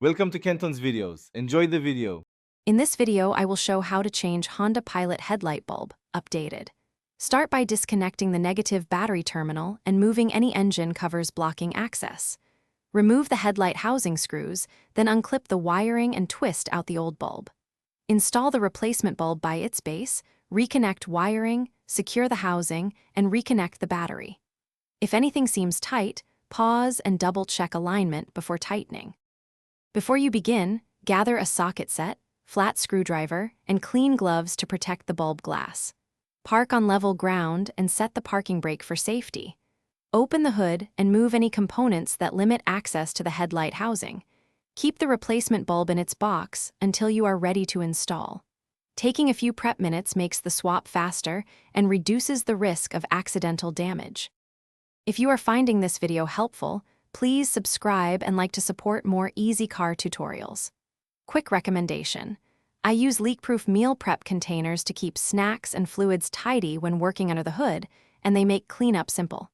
Welcome to Kenton's videos. Enjoy the video. In this video, I will show how to change Honda Pilot headlight bulb, updated. Start by disconnecting the negative battery terminal and moving any engine covers blocking access. Remove the headlight housing screws, then unclip the wiring and twist out the old bulb. Install the replacement bulb by its base, reconnect wiring, secure the housing, and reconnect the battery. If anything seems tight, pause and double-check alignment before tightening. Before you begin, gather a socket set, flat screwdriver, and clean gloves to protect the bulb glass. Park on level ground and set the parking brake for safety. Open the hood and move any components that limit access to the headlight housing. Keep the replacement bulb in its box until you are ready to install. Taking a few prep minutes makes the swap faster and reduces the risk of accidental damage. If you are finding this video helpful, please subscribe and like to support more easy car tutorials. Quick recommendation: I use leak-proof meal prep containers to keep snacks and fluids tidy when working under the hood, and they make cleanup simple.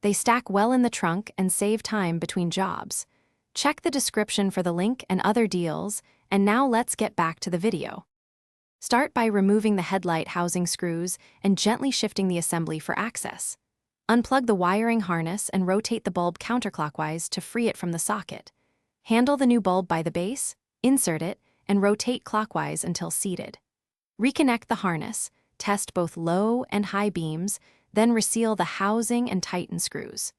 They stack well in the trunk and save time between jobs. Check the description for the link and other deals, and now let's get back to the video. Start by removing the headlight housing screws and gently shifting the assembly for access. Unplug the wiring harness and rotate the bulb counterclockwise to free it from the socket. Handle the new bulb by the base, insert it, and rotate clockwise until seated. Reconnect the harness, test both low and high beams, then reseal the housing and tighten screws.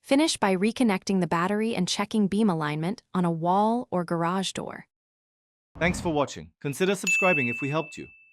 Finish by reconnecting the battery and checking beam alignment on a wall or garage door. Thanks for watching. Consider subscribing if we helped you.